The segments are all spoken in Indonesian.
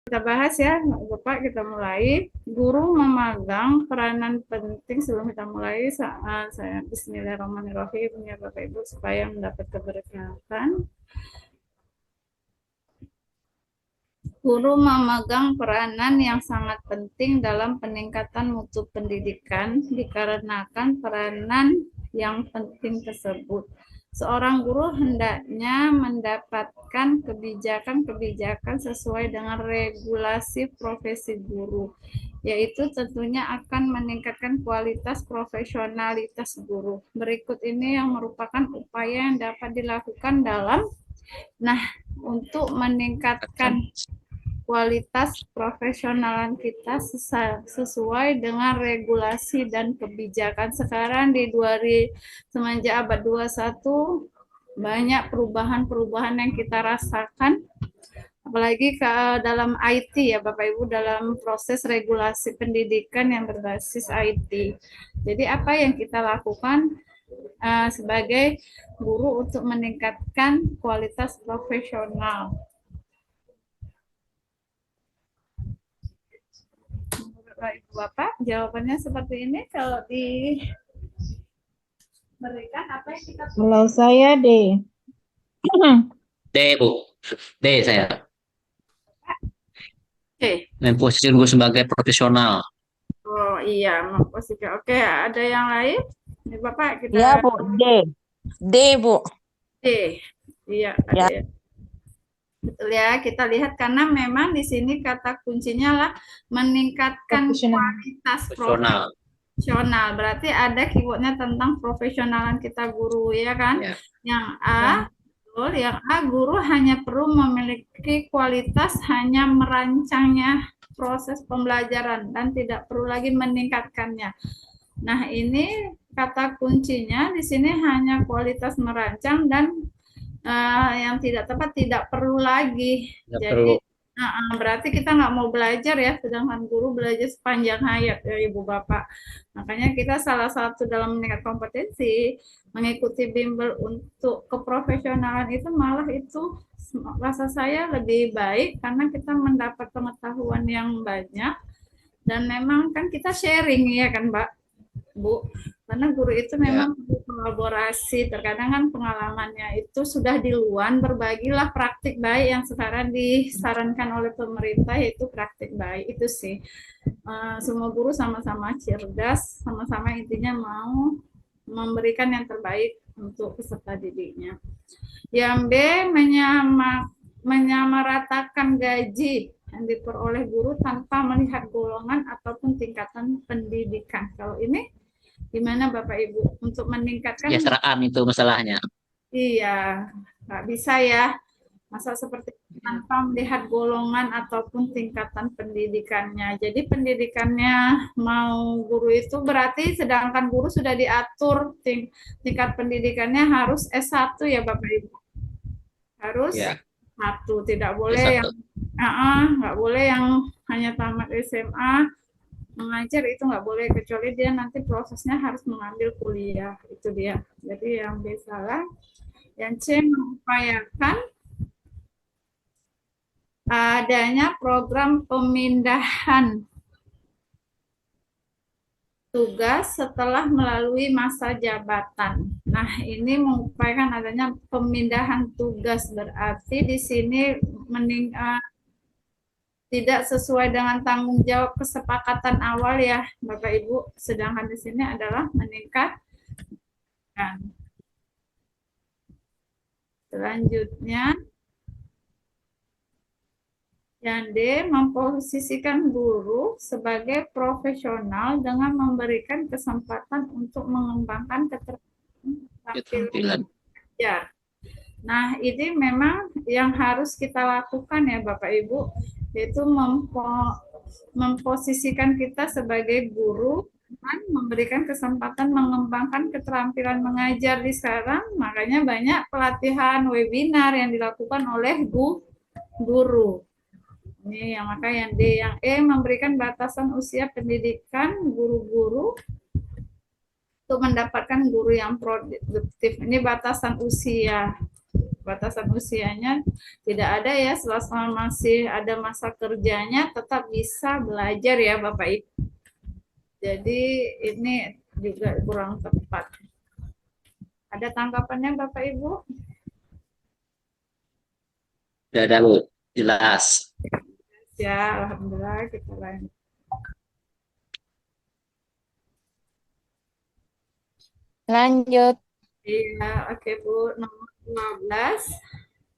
Kita bahas ya, Bapak, kita mulai. Guru memegang peranan penting sebelum kita mulai. Saya Bismillahirrahmanirrahim ya Bapak Ibu supaya mendapat keberkatan. Guru memegang peranan yang sangat penting dalam peningkatan mutu pendidikan dikarenakan peranan yang penting tersebut. Seorang guru hendaknya mendapatkan kebijakan-kebijakan sesuai dengan regulasi profesi guru, yaitu tentunya akan meningkatkan kualitas profesionalitas guru. Berikut ini yang merupakan upaya yang dapat dilakukan untuk meningkatkan kualitas profesionalan kita sesuai dengan regulasi dan kebijakan sekarang semenjak abad 21 banyak perubahan-perubahan yang kita rasakan, apalagi dalam IT ya Bapak Ibu, dalam proses regulasi pendidikan yang berbasis IT. Jadi apa yang kita lakukan sebagai guru untuk meningkatkan kualitas profesional? Ibu Bapak, jawabannya seperti ini. Kalau diberikan apa yang kita... Kalau saya D. D, Bu. D saya. Oke. Dan posisi gue sebagai profesional. Oh iya, posisi. Oke, ada yang lain? Ini Bapak kita... Ya, Bu. D. D, Bu. D. Iya, ada ya. Betul ya, kita lihat karena memang di sini kata kuncinya lah meningkatkan kualitas profesional. Berarti ada keywordnya tentang profesionalan kita guru ya kan? Ya. Yang A, betul, yang A, guru hanya perlu memiliki kualitas hanya merancangnya proses pembelajaran dan tidak perlu lagi meningkatkannya. Nah, ini kata kuncinya di sini hanya kualitas merancang dan yang tidak tepat tidak perlu lagi. Jadi berarti kita nggak mau belajar ya, sedangkan guru belajar sepanjang hayat ya Ibu Bapak. Makanya kita salah satu dalam meningkat kompetensi mengikuti bimbel untuk keprofesionalan itu malah itu rasa saya lebih baik karena kita mendapat pengetahuan yang banyak dan memang kan kita sharing ya kan Mbak Bu, karena guru itu memang kolaborasi, terkadang kan pengalamannya itu sudah di luar, berbagilah praktik baik yang sekarang disarankan oleh pemerintah, yaitu praktik baik itu sih. Semua guru sama-sama cerdas, sama-sama intinya mau memberikan yang terbaik untuk peserta didiknya. Yang B, menyamaratakan gaji yang diperoleh guru tanpa melihat golongan ataupun tingkatan pendidikan. Kalau ini gimana Bapak Ibu untuk meningkatkan kesejahteraan itu masalahnya? Iya, nggak bisa ya. Masa seperti tanpa melihat golongan ataupun tingkatan pendidikannya. Jadi pendidikannya mau guru itu berarti sedangkan guru sudah diatur tingkat pendidikannya harus S1 ya Bapak Ibu. Harus S1, tidak boleh S1. Nggak boleh yang hanya tamat SMA mengajar, itu nggak boleh, kecuali dia nanti prosesnya harus mengambil kuliah, itu dia. Jadi yang B salah. Yang C, mengupayakan adanya program pemindahan tugas setelah melalui masa jabatan. Nah, ini mengupayakan adanya pemindahan tugas, berarti di sini tidak sesuai dengan tanggung jawab kesepakatan awal ya Bapak Ibu, sedangkan di sini adalah meningkatkan. Selanjutnya yang D, memposisikan guru sebagai profesional dengan memberikan kesempatan untuk mengembangkan keterampilan. Ya. Nah, ini memang yang harus kita lakukan ya Bapak Ibu, yaitu memposisikan kita sebagai guru dan memberikan kesempatan mengembangkan keterampilan mengajar di sekarang. Makanya banyak pelatihan webinar yang dilakukan oleh guru. Ini yang maka yang D. Yang E, memberikan batasan usia pendidikan guru-guru untuk mendapatkan guru yang produktif. Ini batasan usia. batasan usianya tidak ada ya, selama masih ada masa kerjanya tetap bisa belajar ya Bapak Ibu. Jadi ini juga kurang tepat. Ada tanggapannya Bapak Ibu? Sudah ada, Bu. Jelas. Ya, alhamdulillah kita lanjut. Lanjut. Iya, oke Bu. Nomor 12.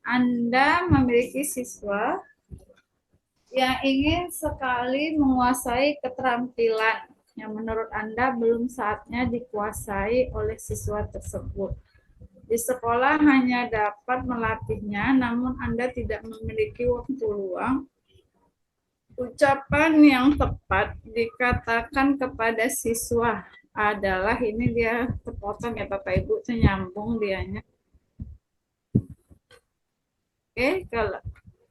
Anda memiliki siswa yang ingin sekali menguasai keterampilan yang menurut Anda belum saatnya dikuasai oleh siswa tersebut. Di sekolah hanya dapat melatihnya, namun Anda tidak memiliki waktu luang. Ucapan yang tepat dikatakan kepada siswa adalah, ini dia terpotong ya Bapak Ibu, nyambung dianya. Oke,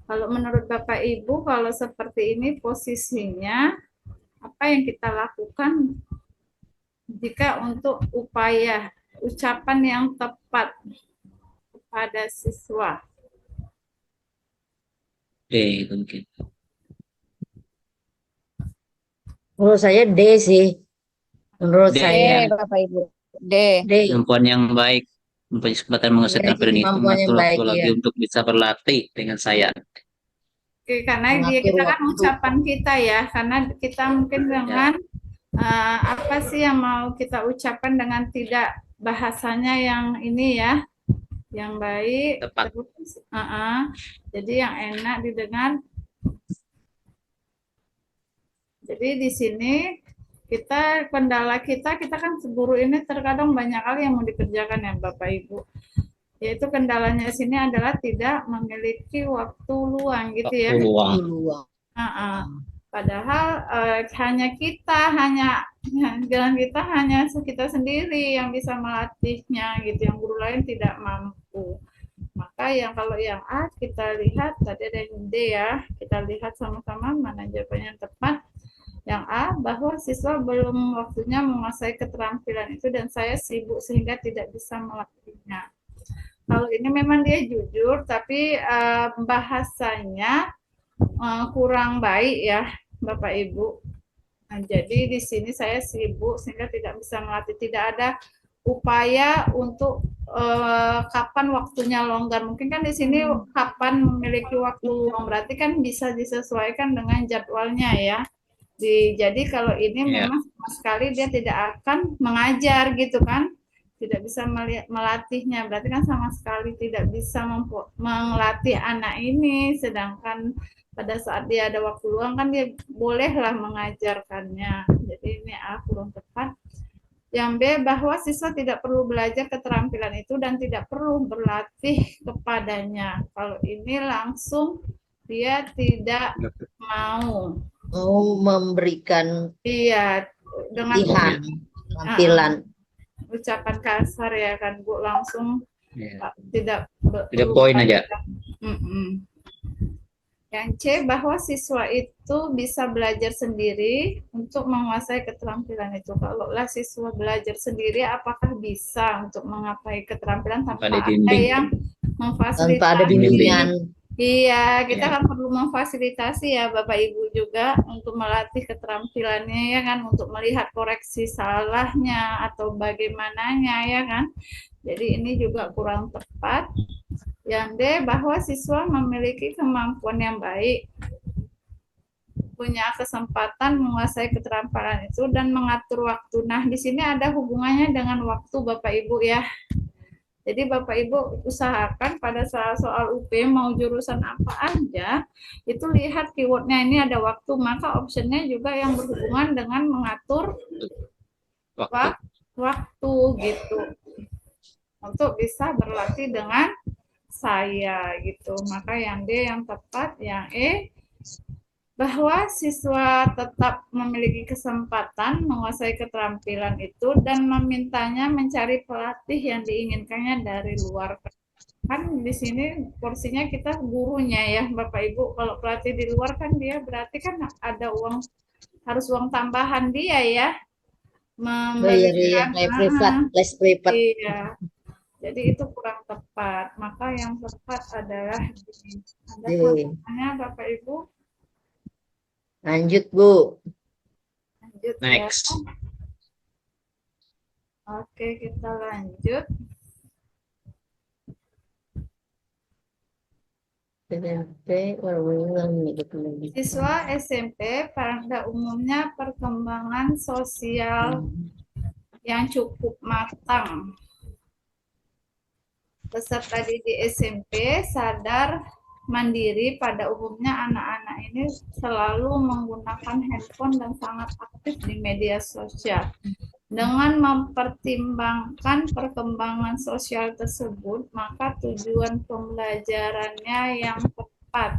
kalau menurut Bapak Ibu, kalau seperti ini posisinya, apa yang kita lakukan jika untuk upaya ucapan yang tepat kepada siswa? D itu mungkin. Menurut saya D sih. Menurut D, saya ya. Bapak Ibu. D. Kemampuan yang baik, mempunyai kesempatan menguasai keterampilan itu, Kemampuan yang mengatur waktu baik, lagi ya. untuk bisa berlatih dengan saya. Oke, karena Mengatur kita kan waktu. ucapan kita ya, karena kita mungkin dengan apa sih yang mau kita ucapkan dengan tidak bahasanya yang ini ya, yang baik, Tepat. terus, jadi yang enak didengar. Jadi di sini kendala kita kan guru ini terkadang banyak hal yang mau dikerjakan ya Bapak Ibu. Yaitu kendalanya di sini adalah tidak memiliki waktu luang gitu ya. Waktu luang. Padahal hanya kita sendiri yang bisa melatihnya gitu, yang guru lain tidak mampu. Maka kalau yang A kita lihat, tadi ada yang D ya, kita lihat sama-sama mana jawabannya yang tepat. Yang A, bahwa siswa belum waktunya menguasai keterampilan itu dan saya sibuk sehingga tidak bisa melatihnya. Kalau ini memang dia jujur, tapi bahasanya kurang baik ya Bapak Ibu. Nah, jadi di sini saya sibuk sehingga tidak bisa melatih, tidak ada upaya untuk kapan waktunya longgar. Mungkin kan di sini kapan memiliki waktu luang, berarti kan bisa disesuaikan dengan jadwalnya ya. Jadi kalau ini memang sama sekali dia tidak akan mengajar gitu kan, tidak bisa melatihnya, berarti kan sama sekali tidak bisa melatih anak ini, sedangkan pada saat dia ada waktu luang kan dia bolehlah mengajarkannya. Jadi ini A kurang tepat. Yang B, bahwa siswa tidak perlu belajar keterampilan itu dan tidak perlu berlatih kepadanya. Kalau ini langsung dia tidak mau memberikan dengan tampilan. Ucapan kasar ya kan Bu, langsung tidak poin aja. Yang C, bahwa siswa itu bisa belajar sendiri untuk menguasai keterampilan itu. Kalau siswa belajar sendiri, apakah bisa untuk mengapai keterampilan tanpa ada yang memfasilitasi? Tanpa ada bimbingan. Iya, kita kan perlu memfasilitasi ya Bapak Ibu juga untuk melatih keterampilannya ya kan, untuk melihat koreksi salahnya atau bagaimananya ya kan. Jadi ini juga kurang tepat. Yang D, bahwa siswa memiliki kemampuan yang baik, punya kesempatan menguasai keterampilan itu dan mengatur waktu. Nah, di sini ada hubungannya dengan waktu Bapak Ibu ya. Jadi Bapak Ibu usahakan pada saat soal UP mau jurusan apa aja, itu lihat keywordnya ini ada waktu, maka optionnya juga yang berhubungan dengan mengatur waktu gitu, untuk bisa berlatih dengan saya gitu. Maka yang D yang tepat, yang E, bahwa siswa tetap memiliki kesempatan menguasai keterampilan itu dan memintanya mencari pelatih yang diinginkannya dari luar. Kan di sini porsinya kita gurunya ya Bapak Ibu. Kalau pelatih di luar kan dia berarti kan ada uang, harus uang tambahan dia ya. Memberikan les privat. Iya. Jadi itu kurang tepat. Maka yang tepat adalah D. Ada D. tanggapannya Bapak Ibu? Lanjut, Bu. Lanjut ya. Next. Oke, kita lanjut. Siswa SMP pada umumnya perkembangan sosial yang cukup matang. Peserta didik SMP sadar mandiri. Pada umumnya anak-anak ini selalu menggunakan handphone dan sangat aktif di media sosial. Dengan mempertimbangkan perkembangan sosial tersebut, maka tujuan pembelajarannya yang tepat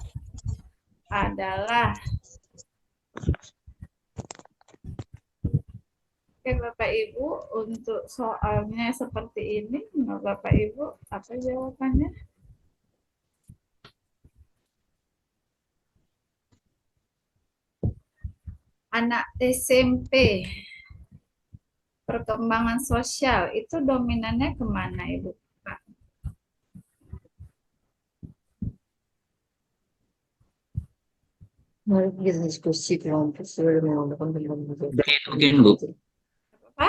adalah Oke, Bapak Ibu, untuk soalnya seperti ini, menurut Bapak Ibu, apa jawabannya? Anak SMP, perkembangan sosial, itu dominannya kemana, Ibu? Mari kita diskusi kelompok sebelum menggunakan D itu mungkin, Bu. Apa?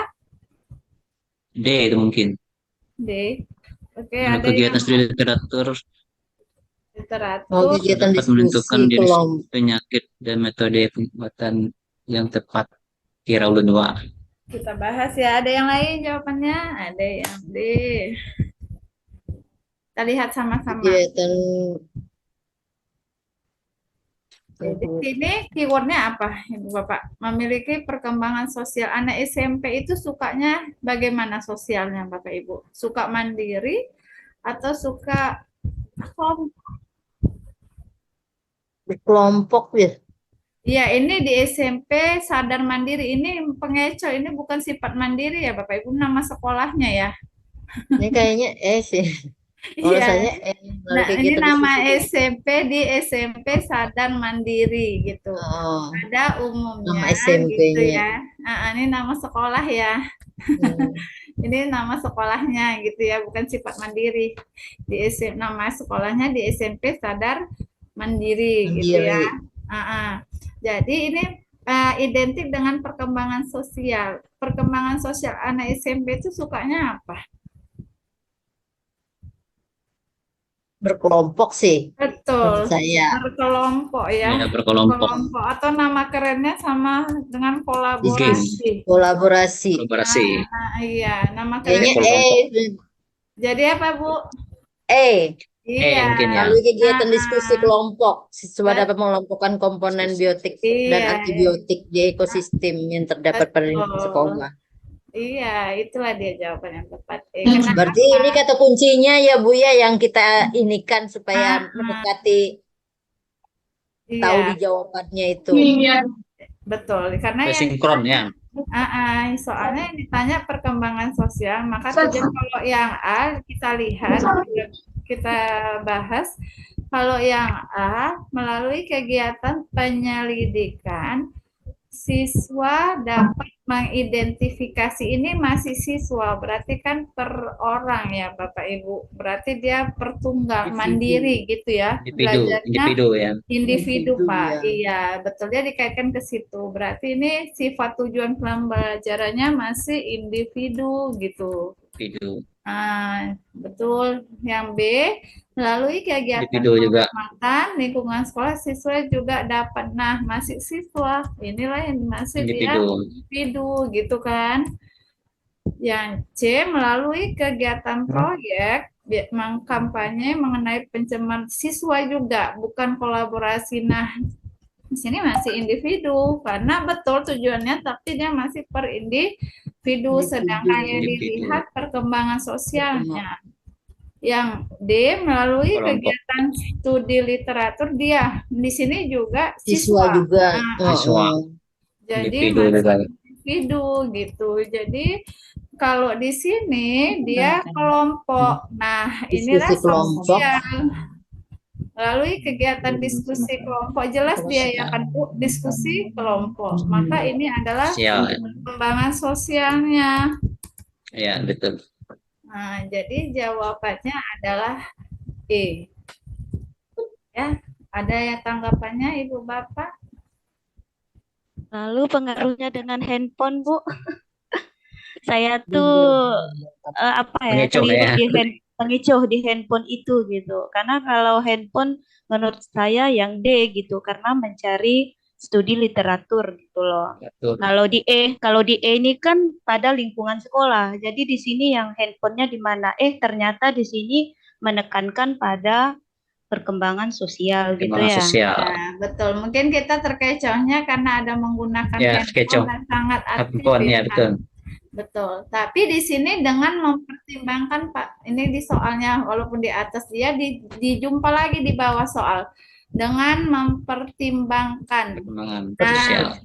D itu mungkin. D. Oke, Ada ada kegiatan yang studi literatur mau literatur. kegiatan dapat menentukan diskusi jenis kelompok. penyakit dan metode pengobatan yang tepat. Kira ulun 2. Kita bahas ya. Ada yang lain jawabannya? Ada yang D. Kita lihat sama-sama. Kegiatan Di sini keywordnya apa, Ibu Bapak? Memiliki perkembangan sosial. Anak SMP itu sukanya bagaimana sosialnya, Bapak Ibu? Suka mandiri atau suka kelompok ya. Iya, ini di SMP sadar mandiri. Ini pengecoh, ini bukan sifat mandiri ya, Bapak Ibu. Nama sekolahnya ya. Ini kayaknya sih. Iya. Saya Nah, ini nama SMP di SMP sadar mandiri gitu. Pada umumnya nama SMP-nya. gitu ya. Ini nama sekolah ya. Ini nama sekolahnya gitu ya, bukan sifat mandiri. Di nama sekolahnya di SMP sadar mandiri. Gitu ya. Jadi ini identik dengan perkembangan sosial. Perkembangan sosial anak SMP itu sukanya apa? Berkelompok sih. Betul. Saya. Berkelompok ya. Ya, berkelompok. Atau nama kerennya sama dengan kolaborasi. Kolaborasi. Iya, nama kayaknya kerennya. Jadi apa, Bu? Iya. Mungkin ya. Lalu kegiatan diskusi kelompok. Siswa dapat mengelompokkan komponen biotik dan antibiotik di ekosistem yang terdapat pada sekolah. Iya, itulah dia jawaban yang tepat. Berarti ini kata kuncinya ya Bu ya, yang kita inikan supaya mendekati tahu di jawabannya itu. Betul, karena sinkron ya. Soalnya yang ditanya perkembangan sosial, maka kalau yang A kita lihat, kita bahas, kalau yang A melalui kegiatan penyelidikan, siswa dapat mengidentifikasi, ini masih siswa, berarti kan per orang ya Bapak Ibu, berarti dia pertunggal mandiri gitu ya, individu ya. Individu Pak, iya betul, dia dikaitkan ke situ, berarti ini sifat tujuan pembelajarannya masih individu gitu. Betul. Yang B, melalui kegiatan pengamatan lingkungan sekolah, siswa juga dapat, masih siswa, inilah yang masih dia individu gitu kan. Yang C, melalui kegiatan proyek mengkampanye mengenai pencemaran, siswa juga, bukan kolaborasi. Di sini masih individu karena betul tujuannya, tapi dia masih per individu, sedangkan yang dilihat perkembangan sosialnya. Yang D, melalui kegiatan studi literatur, dia di sini juga siswa juga. Jadi masih individu gitu. Jadi kalau di sini dia kelompok. Inilah sosial. Melalui kegiatan diskusi kelompok, jelas dia ya kan Bu, diskusi kelompok. Maka ini adalah perkembangan sosialnya. Ya, betul. Jadi jawabannya adalah E. Ya, ada ya tanggapannya Ibu Bapak? Lalu pengaruhnya dengan handphone, Bu. Saya tuh apa ya, Pengecoh keliru ya. di pengecoh di handphone itu gitu. Karena kalau handphone menurut saya yang D gitu, karena mencari studi literatur gitu loh. Betul. Kalau di E ini kan pada lingkungan sekolah. Jadi di sini yang handphonenya di mana? Ternyata di sini menekankan pada perkembangan sosial gitu Perkembangan ya. sosial. Nah, betul. Mungkin kita terkecohnya karena ada menggunakan Ya, handphone kecoh. dan sangat aktif Handphone ya, ya. betul. Betul. Tapi di sini dengan mempertimbangkan Pak, ini di soalnya walaupun di atas dia dijumpa lagi di bawah soal dengan mempertimbangkan. Perkembangan Nah, sosial.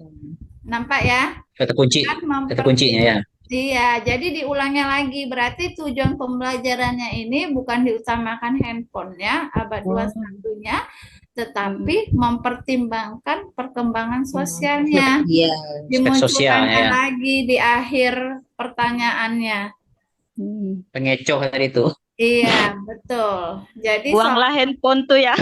nampak ya? Kata kunci. Dengan Kata kuncinya ya. Iya, jadi diulangnya lagi. Berarti tujuan pembelajarannya ini bukan diutamakan handphonenya, abad 21-nya, tetapi mempertimbangkan perkembangan sosialnya. Iya. Dimunculkannya sosialnya ya. lagi di akhir pertanyaannya. Pengecoh tadi itu. Iya, betul. Jadi Buanglah handphone tuh ya.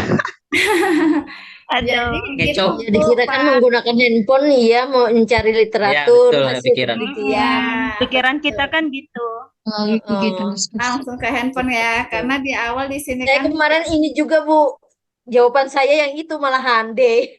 jadi Aduh. gitu, Ngecoh. Ya dikira kan Pak. menggunakan handphone ya mau mencari Ya, literatur, betul hasil pikiran. penelitian. Pikiran kita kan gitu. Langsung ke handphone ya, karena di awal di sini Saya kan kemarin ini juga Bu, jawaban saya yang itu malahan D.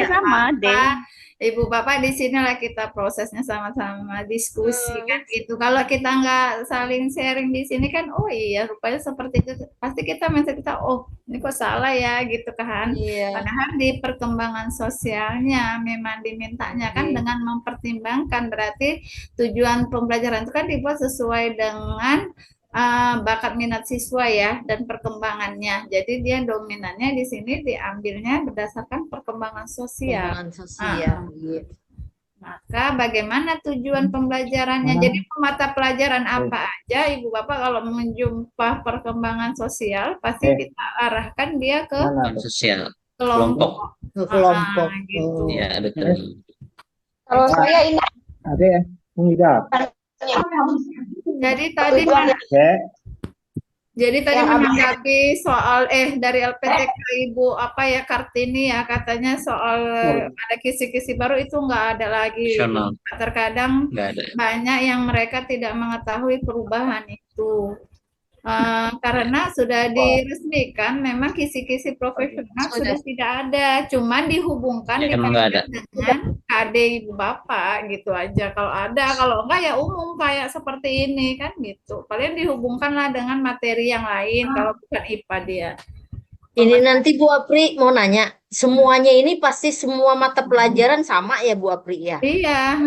Sama deh. apa, Ibu Bapak di sinilah kita prosesnya sama-sama diskusi kan gitu. Kalau kita nggak saling sharing di sini kan, oh iya rupanya seperti itu. Pasti kita mindset kita, oh ini kok salah ya gitu kan. Iya. Padahal di perkembangan sosialnya memang dimintanya kan dengan mempertimbangkan berarti tujuan pembelajaran itu kan dibuat sesuai dengan bakat minat siswa ya dan perkembangannya. Jadi dia dominannya di sini diambilnya berdasarkan perkembangan sosial. Perkembangan sosial. Iya. Maka bagaimana tujuan pembelajarannya? Jadi mata pelajaran apa aja Ibu Bapak kalau menjumpa perkembangan sosial pasti kita arahkan dia ke Perkembangan sosial. kelompok. Kelompok. Gitu. Ya, betul. Kalau saya ini ada ya, enggak. Jadi tadi menanggapi soal dari LPTK Ibu apa ya Kartini ya katanya soal ada kisi-kisi baru itu nggak ada lagi. Nasional. Terkadang Nggak ada. banyak yang mereka tidak mengetahui perubahan itu. Karena sudah diresmikan, memang kisi-kisi profesional sudah tidak ada, cuman dihubungkan Ya, emang nggak ada. dengan KD Ibu Bapak gitu aja. Kalau ada, kalau enggak ya umum kayak seperti ini kan gitu. Kalian dihubungkanlah dengan materi yang lain kalau bukan IPA dia. Ini nanti Bu Apri mau nanya, semuanya ini pasti semua mata pelajaran sama ya Bu Apri ya? Iya,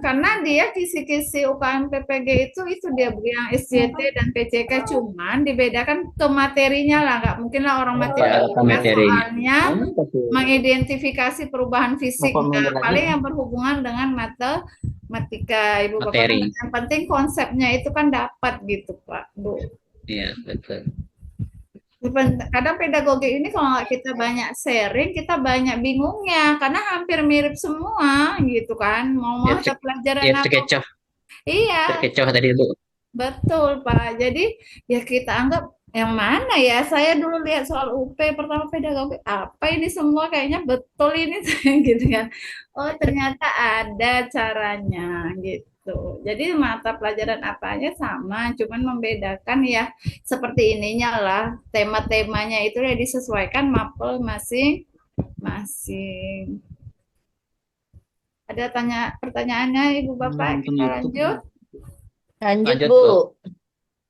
karena dia kisi-kisi UKM PPG itu dia yang SJT dan PCK cuman dibedakan ke materinya lah, nggak mungkin lah orang matematika soalnya mengidentifikasi perubahan fisik, paling yang berhubungan dengan matematika Ibu Bapak. Yang penting konsepnya itu kan dapat gitu Pak Bu. Iya betul. Kadang pedagogi ini kalau nggak kita banyak sharing, kita banyak bingungnya karena hampir mirip semua gitu kan. Mau mata pelajaran apa? Terkecoh. Iya. Terkecoh tadi Bu. Betul Pak. Jadi ya kita anggap yang mana ya? Saya dulu lihat soal UP pertama pedagogi apa ini semua kayaknya betul ini gitu kan. Oh ternyata ada caranya gitu. Jadi mata pelajaran apanya sama, cuman membedakan ya seperti ininya lah. Tema-temanya itu ya disesuaikan mapel masing-masing. Ada pertanyaannya Ibu Bapak? Kita lanjut. Lanjut Bu.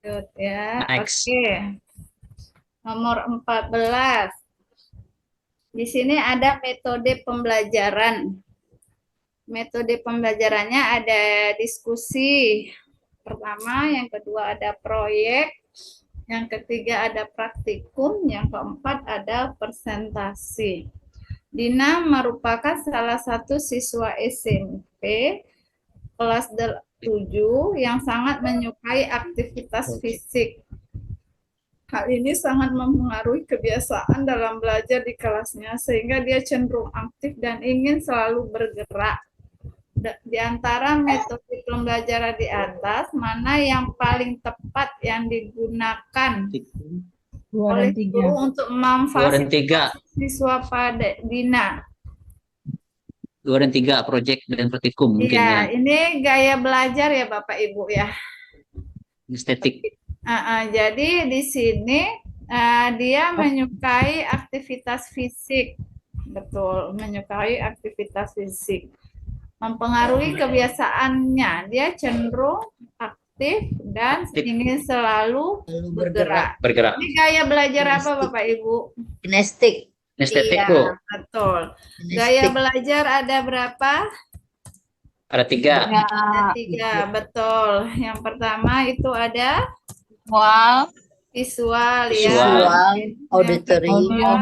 Lanjut ya. Next. Oke. Nomor 14. Di sini ada metode pembelajaran. Metode pembelajarannya ada diskusi. Pertama, yang kedua ada proyek, yang ketiga ada praktikum, yang keempat ada presentasi. Dina merupakan salah satu siswa SMP kelas 7 yang sangat menyukai aktivitas fisik. Hal ini sangat mempengaruhi kebiasaan dalam belajar di kelasnya sehingga dia cenderung aktif dan ingin selalu bergerak. Di antara metode pembelajaran di atas, mana yang paling tepat yang digunakan? 2 oleh dan 3. guru untuk 2 dan 3. memfasilitasi siswa pada bina. 2 dan 3 proyek dan praktikum mungkin ya. Iya, ini gaya belajar ya Bapak Ibu ya. Estetik. Jadi di sini dia menyukai aktivitas fisik. Betul, menyukai aktivitas fisik. Mempengaruhi kebiasaannya, dia cenderung aktif dan ingin selalu bergerak. Bergerak. Ini gaya belajar apa Bapak Ibu? Kinestik. Estetik, Iya, Bu. betul. Gaya Kinestik. belajar ada berapa? Ada 3. Ada 3, betul. Yang pertama itu ada visual ya. Visual, Yang auditory, kedua,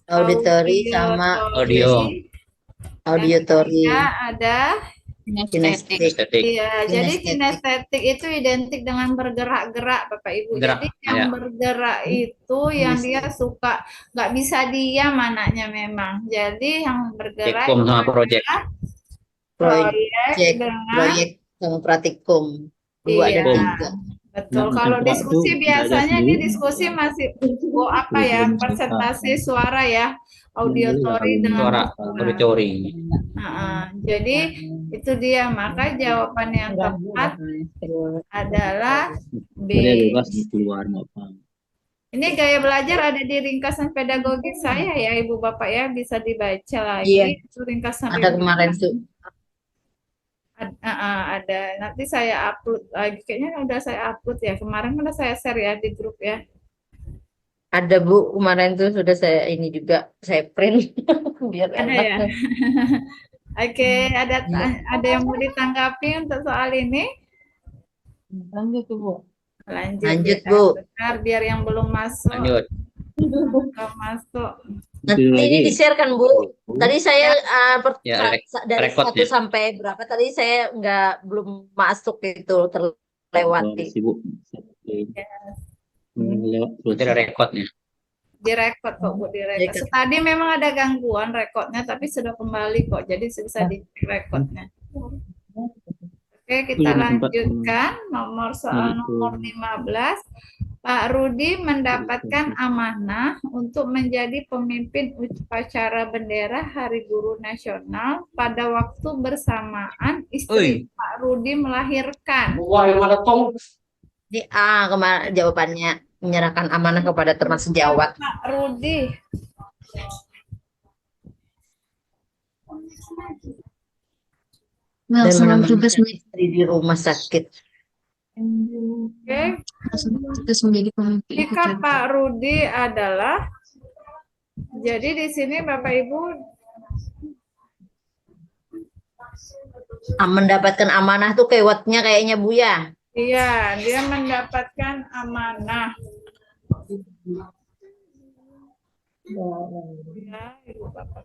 auditory sama Audio. auditory, yang ketiga ada kinestik. Estetik. iya, jadi Kinestetik. kinestetik itu identik dengan bergerak-gerak, Bapak Ibu. Gerak, Jadi yang ya. bergerak itu yang dia suka, nggak bisa diam anaknya memang. Jadi yang bergerak Praktikum sama proyek. proyek dengan Proyek sama praktikum 2 dan Iya. 3. betul. Yang Kalau keempat diskusi tuh biasanya belajar ini sendiri. diskusi masih apa ya, persentase suara ya, auditory dengan Suara visual. auditori. Jadi itu dia, maka jawaban yang tepat adalah B. Bebas keluar nggak apa. Ini gaya belajar ada di ringkasan pedagogik saya ya Ibu Bapak ya, bisa dibaca lagi. Iya. Itu ringkasan Ada kemarin tuh. ada. Nanti saya upload lagi. Kayaknya udah saya upload ya. Kemarin udah saya share ya di grup ya. Ada Bu, kemarin tuh sudah saya ini juga saya print biar Ada enak. ya. Oke, ada yang mau ditanggapi untuk soal ini? Lanjut tuh, Bu. Lanjut Bu. Bentar, biar yang belum masuk. Lanjut. Belum masuk. Nanti ini di-share kan Bu. Tadi saya Ya, dari 1 rekodnya. sampai berapa tadi saya belum masuk itu terlewati. Sibuk. Nanti ada rekodnya. Direkod kok Bu, direkod. Tadi memang ada gangguan rekodnya, tapi sudah kembali kok. Jadi bisa di rekodnya. Oke, kita lanjutkan soal nomor 15. Pak Rudi mendapatkan amanah untuk menjadi pemimpin upacara bendera Hari Guru Nasional pada waktu bersamaan istri Pak Rudi melahirkan. Ini kemarin jawabannya menyerahkan amanah kepada teman sejawat. Pak Rudi. Dan menemani istri di rumah sakit. Oke. Jika Pak Rudi adalah, jadi di sini Bapak Ibu Mendapatkan amanah tuh keywordnya kayaknya Bu ya. iya, dia mendapatkan amanah. Ya, Ibu Bapak.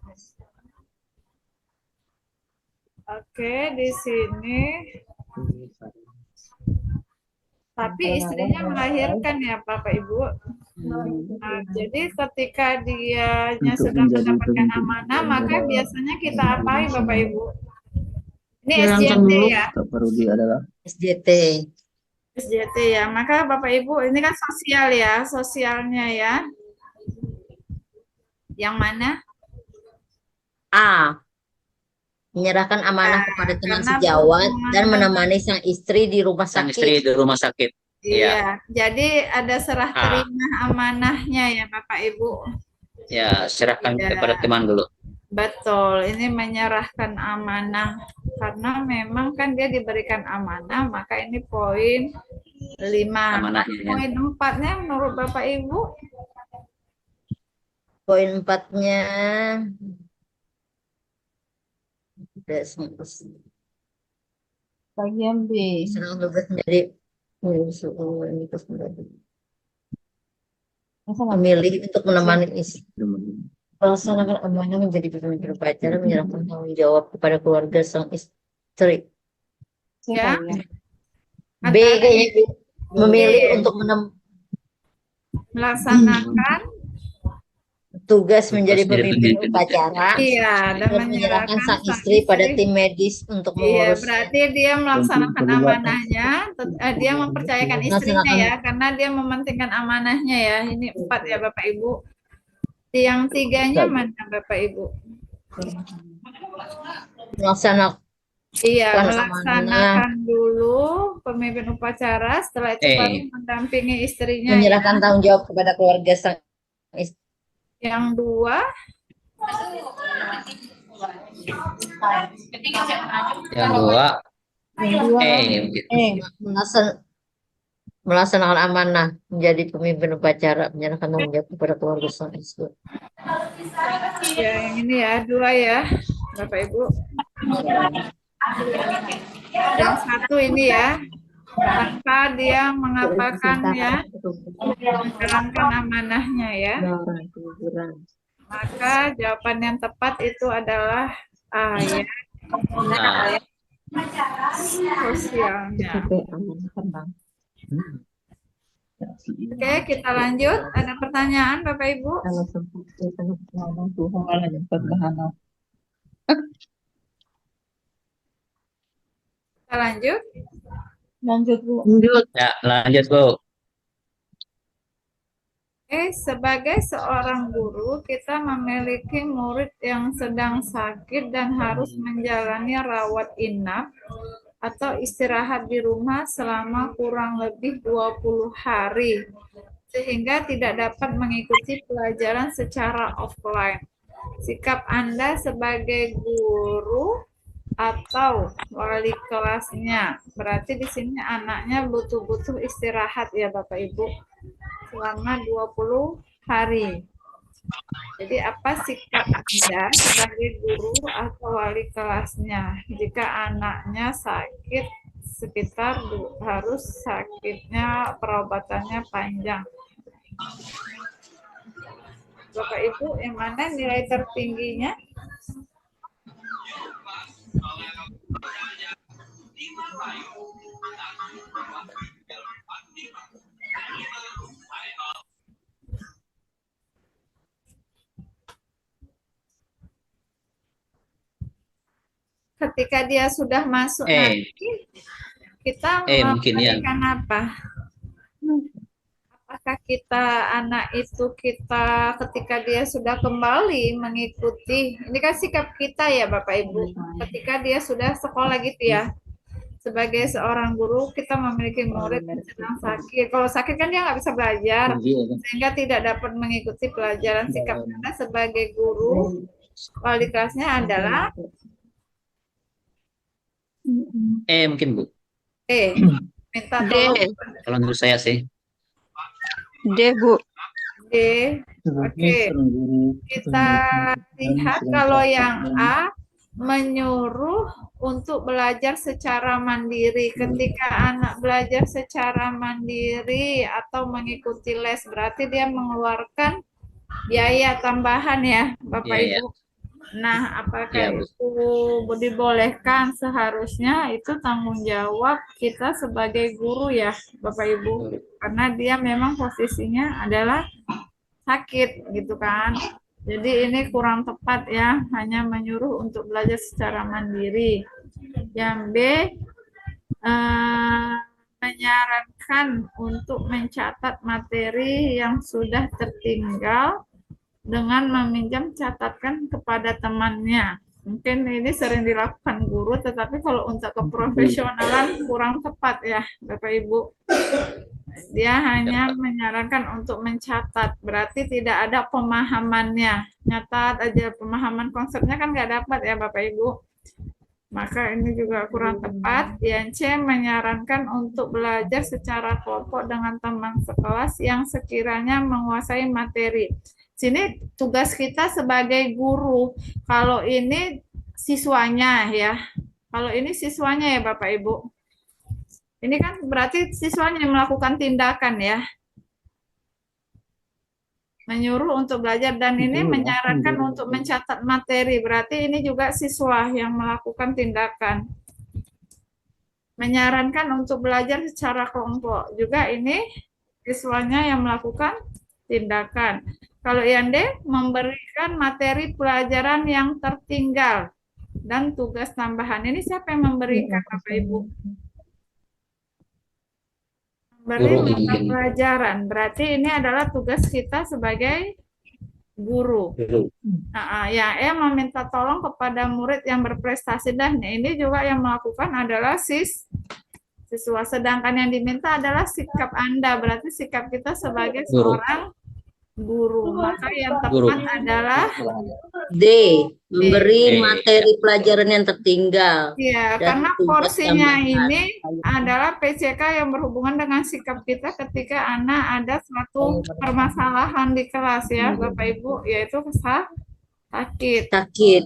Oke, di sini. Tapi istrinya melahirkan ya Bapak Ibu. Nah, jadi ketika dianya sudah mendapatkan amanah, maka biasanya kita apain Bapak Ibu? Ini SJT ya. Rudi adalah SJT. SJT ya. Maka Bapak Ibu, ini kan sosial ya, sosialnya ya. Yang mana? A. Menyerahkan amanah kepada teman sejawat dan menemani sang istri di rumah Sang sakit. istri di rumah sakit. Iya. Jadi ada serah terima amanahnya ya Bapak Ibu. Ya, serahkan Iya. kepada teman dulu. Betul, ini menyerahkan amanah. Karena memang kan dia diberikan amanah, maka ini poin 5. Amanahnya, ya. Poin 4-nya menurut Bapak Ibu? Poin 4-nya bagian B. senang bebas menjadi memilih untuk menemani istri. Melaksanakan amanah menjadi pemimpin upacara, menyerahkan tanggung jawab kepada keluarga sang istri. Ya. B kayaknya B. Memilih untuk melaksanakan tugas menjadi menjadi pemimpin pemimpin upacara Iya, dan dan menyerahkan sang istri pada tim medis untuk Iya, mengurusnya. berarti dia melaksanakan amanahnya, dia mempercayakan istrinya Melaksanakan ya, karena dia mementingkan amanahnya ya. Ini 4 ya Bapak Ibu. Yang 3-nya mana Bapak Ibu? melaksanakan Iya, amanah, melaksanakan dulu pemimpin upacara, setelah itu baru mendampingi istrinya ya. menyerahkan tanggung jawab kepada keluarga sang istri. Yang 2, Yang 2 melaksanakan amanah menjadi pemimpin upacara, menyerahkan tanggung jawab kepada keluarga sang istri. ya yang ini ya, 2 ya, Bapak Ibu. Yang 1 ini ya, tanpa dia mengatakan ya, menjalankan amanahnya ya. Maka jawaban yang tepat itu adalah A ya. Sosialnya. Oke, kita lanjut. Ada pertanyaan Bapak Ibu? Kita lanjut. Lanjut, Bu. Ya, lanjut Bu. Sebagai seorang guru, kita memiliki murid yang sedang sakit dan harus menjalani rawat inap atau istirahat di rumah selama kurang lebih 20 hari, sehingga tidak dapat mengikuti pelajaran secara offline. Sikap Anda sebagai guru atau wali kelasnya, berarti di sini anaknya butuh istirahat ya Bapak Ibu, selama 20 hari. Jadi apa sikap Anda sebagai guru atau wali kelasnya jika anaknya sakit sekitar harus sakitnya perawatannya panjang? Bapak Ibu, yang mana nilai tertingginya? Ketika dia sudah masuk nanti, kita memberikan apa? Apakah anak itu ketika dia sudah kembali mengikuti, ini kan sikap kita ya Bapak Ibu, ketika dia sudah sekolah gitu ya, sebagai seorang guru kita memiliki murid yang sedang sakit. Kalau sakit kan dia nggak bisa belajar, sehingga tidak dapat mengikuti pelajaran. Sikap Anda sebagai guru, wali kelasnya adalah mungkin Bu. Minta tolong. Kalau menurut saya sih. D, Bu. D. Oke. Kita lihat kalau yang A, menyuruh untuk belajar secara mandiri. Ketika anak belajar secara mandiri atau mengikuti les, berarti dia mengeluarkan biaya tambahan ya Bapak Ibu. Nah, apakah itu dibolehkan? Seharusnya itu tanggung jawab kita sebagai guru ya, Bapak Ibu. Karena dia memang posisinya adalah sakit gitu kan. Jadi ini kurang tepat ya, hanya menyuruh untuk belajar secara mandiri. Yang B, menyarankan untuk mencatat materi yang sudah tertinggal dengan meminjam catatan kepada temannya. Mungkin ini sering dilakukan guru, tetapi kalau untuk keprofesionalan kurang tepat ya Bapak Ibu. Dia hanya menyarankan untuk mencatat, berarti tidak ada pemahamannya. Nyatat aja, pemahaman konsepnya kan nggak dapat ya Bapak Ibu. Maka ini juga kurang tepat. Yang C, menyarankan untuk belajar secara kelompok dengan teman sekelas yang sekiranya menguasai materi. Sini tugas kita sebagai guru. Kalau ini siswanya ya. Kalau ini siswanya ya Bapak Ibu. Ini kan berarti siswanya yang melakukan tindakan ya. Menyuruh untuk belajar dan ini menyarankan untuk mencatat materi. Berarti ini juga siswa yang melakukan tindakan. Menyarankan untuk belajar secara kelompok. Juga ini siswanya yang melakukan tindakan. Kalau yang D, memberikan materi pelajaran yang tertinggal dan tugas tambahan. Ini siapa yang memberikan, Bapak Ibu? Memberi Guru mata mungkin. pelajaran. Berarti ini adalah tugas kita sebagai guru. Guru. Yang E meminta tolong kepada murid yang berprestasi, dan ini juga yang melakukan adalah siswa. Sedangkan yang diminta adalah sikap Anda, berarti sikap kita sebagai Guru. seorang guru. Maka yang Guru. tepat adalah D, memberi D. materi pelajaran yang tertinggal. ya, Dan karena tugas porsinya tambahan. ini adalah PCK yang berhubungan dengan sikap kita ketika anak ada suatu permasalahan di kelas ya, Bapak Ibu, yaitu sakit. Sakit.